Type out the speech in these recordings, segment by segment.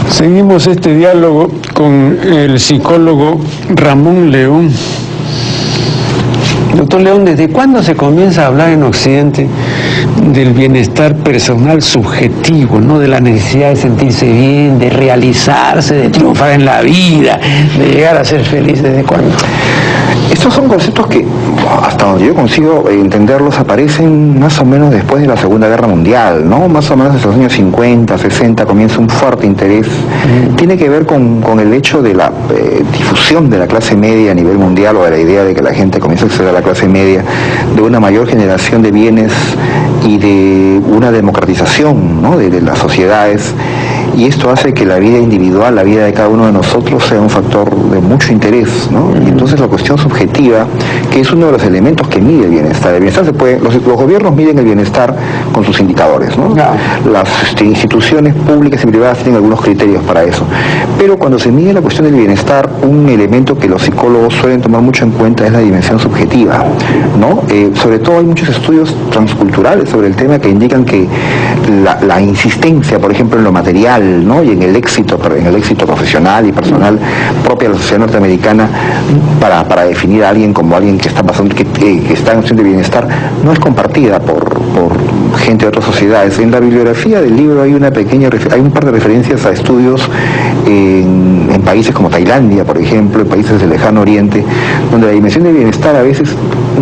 Seguimos este diálogo con el psicólogo Ramón León. Doctor León, ¿desde cuándo se comienza a hablar en Occidente del bienestar personal subjetivo, ¿no? De la necesidad de sentirse bien, de realizarse, de triunfar en la vida, de llegar a ser feliz? ¿Desde cuándo? Estos son conceptos que, hasta donde yo consigo entenderlos, aparecen más o menos después de la Segunda Guerra Mundial, ¿no? Más o menos desde los años 50, 60 comienza un fuerte interés. Tiene que ver con el hecho de la difusión de la clase media a nivel mundial, o de la idea de que la gente comienza a acceder a la clase media, de una mayor generación de bienes y de una democratización, ¿no? de las sociedades. Y esto hace que la vida individual, la vida de cada uno de nosotros, sea un factor de mucho interés, ¿no? Y entonces la cuestión subjetiva, que es uno de los elementos que mide el bienestar. El bienestar los gobiernos miden el bienestar con sus indicadores, ¿no? Las instituciones públicas y privadas tienen algunos criterios para eso. Pero cuando se mide la cuestión del bienestar, un elemento que los psicólogos suelen tomar mucho en cuenta es la dimensión subjetiva, ¿no? Sobre todo hay muchos estudios transculturales sobre el tema que indican que la insistencia, por ejemplo, en lo material, ¿no? Y en el éxito profesional y personal propio de la sociedad norteamericana para definir a alguien como alguien que está en situación de bienestar, no es compartida por gente de otras sociedades. En la bibliografía del libro hay un par de referencias a estudios en países como Tailandia, por ejemplo, en países del lejano oriente, donde la dimensión de bienestar a veces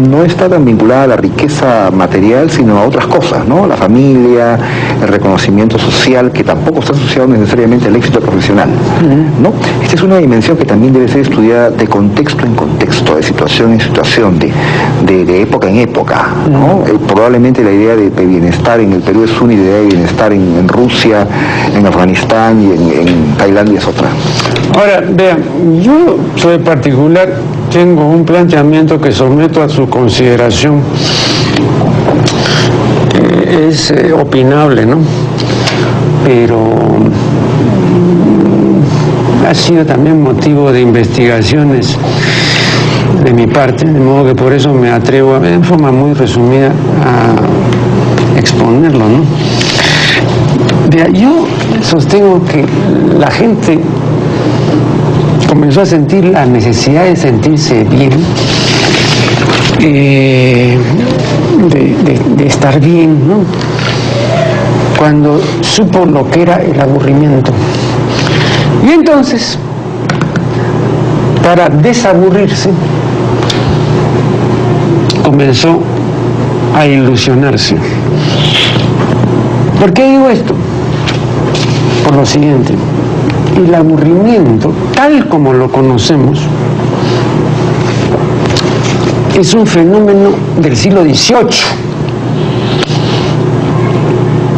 no está tan vinculada a la riqueza material, sino a otras cosas, ¿no? La familia, el reconocimiento social, que tampoco está asociado necesariamente al éxito profesional, ¿no? Esta es una dimensión que también debe ser estudiada de contexto en contexto, de situación en situación, de época en época, ¿no? Probablemente la idea de bienestar en el Perú es una, y la idea de bienestar en Rusia, en Afganistán y en Tailandia es otra. Ahora, vean, yo soy particular, tengo un planteamiento que someto a su consideración. Es opinable, ¿no? Pero ha sido también motivo de investigaciones de mi parte, de modo que por eso me atrevo en forma muy resumida a exponerlo, ¿no? Vea, yo sostengo que la gente comenzó a sentir la necesidad de sentirse bien, de estar bien, ¿no? Cuando supo lo que era el aburrimiento. Y entonces, para desaburrirse, comenzó a ilusionarse. ¿Por qué digo esto? Por lo siguiente: el aburrimiento, tal como lo conocemos, es un fenómeno del siglo XVIII,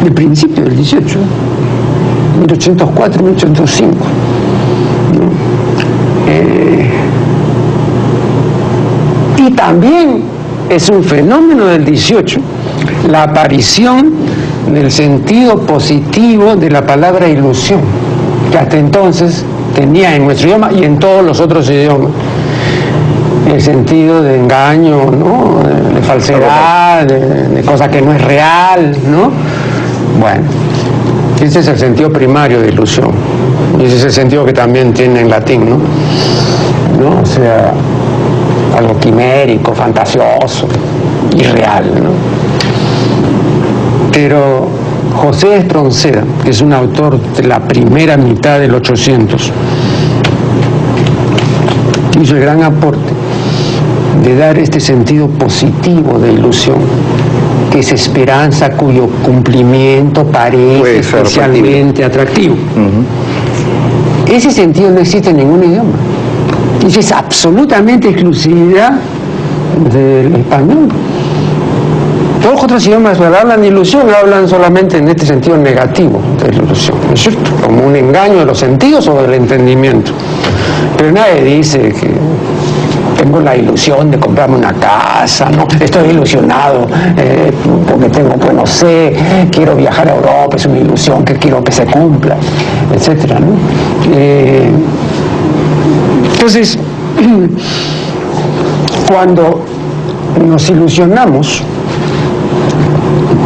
del principio del XVIII, 1804, 1805. Y también es un fenómeno del XVIII la aparición del sentido positivo de la palabra ilusión, que hasta entonces tenía en nuestro idioma y en todos los otros idiomas el sentido de engaño, ¿no? De falsedad, de cosa que no es real, ¿no? Bueno, ese es el sentido primario de ilusión, y ese es el sentido que también tiene en latín, ¿no? O sea, algo quimérico, fantasioso, irreal, ¿no? Pero José Espronceda, que es un autor de la primera mitad del 800, hizo el gran aporte de dar este sentido positivo de ilusión, que es esperanza cuyo cumplimiento parece especialmente atractivo. Ese sentido no existe en ningún idioma. Esa es absolutamente exclusividad del español. Todos los otros idiomas cuando hablan de ilusión hablan solamente en este sentido negativo de la ilusión, ¿no es cierto? Como un engaño de los sentidos o del entendimiento. Pero nadie dice que tengo la ilusión de comprarme una casa, ¿no? Estoy ilusionado porque tengo, pues no sé, quiero viajar a Europa, es una ilusión que quiero que se cumpla, etcétera, ¿no? Entonces, cuando nos ilusionamos,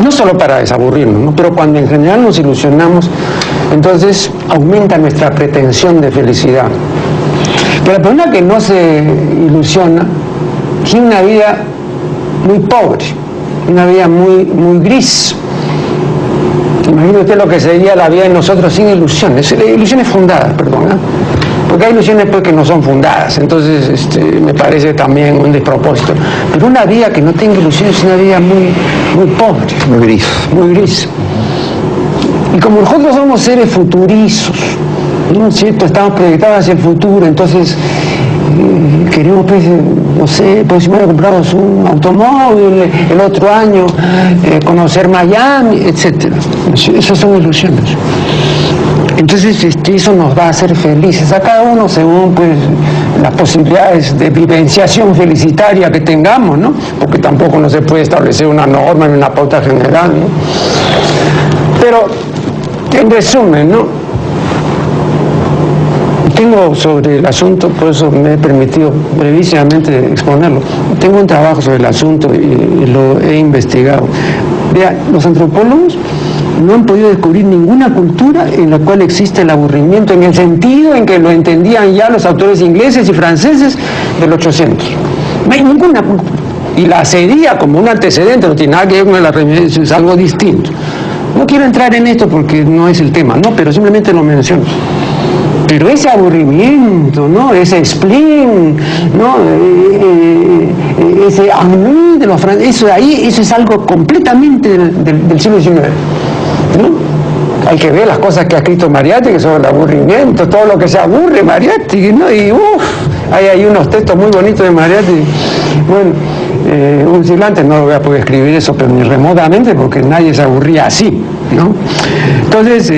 no solo para desaburrirnos, ¿no? Pero cuando en general nos ilusionamos, Entonces aumenta nuestra pretensión de felicidad. Pero la persona que no se ilusiona tiene una vida muy pobre, una vida muy gris. Imagine usted lo que sería la vida de nosotros sin ilusiones fundadas, perdón, ¿eh? Porque hay ilusiones pues, que no son fundadas, entonces me parece también un despropósito. Pero una vida que no tenga ilusiones es una vida muy pobre. Muy gris. Muy gris. Y como nosotros somos seres futurizos, ¿no es cierto? Estamos proyectados hacia el futuro, entonces queremos, pues, no sé, próximamente comprarnos un automóvil, el otro año conocer Miami, etc. Esas son ilusiones. Entonces eso nos va a hacer felices a cada uno según pues las posibilidades de vivenciación felicitaria que tengamos, ¿no? Porque tampoco no se puede establecer una norma ni una pauta general, ¿no? Pero en resumen, ¿no? Tengo sobre el asunto, por eso me he permitido brevísimamente exponerlo. Tengo un trabajo sobre el asunto y lo he investigado. Vea, los antropólogos no han podido descubrir ninguna cultura en la cual existe el aburrimiento en el sentido en que lo entendían ya los autores ingleses y franceses del 800. No hay ninguna cultura. Y la asedía como un antecedente, no tiene nada que ver con la remisión, es algo distinto. No quiero entrar en esto porque no es el tema, no, pero simplemente lo menciono. Pero ese aburrimiento, ¿no? Ese spleen, ¿no? Ese ennui de los franceses, eso es algo completamente del siglo XIX, ¿no? Hay que ver las cosas que ha escrito Mariátegui, que son el aburrimiento, todo lo que se aburre Mariátegui, ¿no? Y hay unos textos muy bonitos de Mariátegui. Bueno, un siglo antes no voy a poder escribir eso, pero ni remotamente, porque nadie se aburría así, ¿no? Entonces,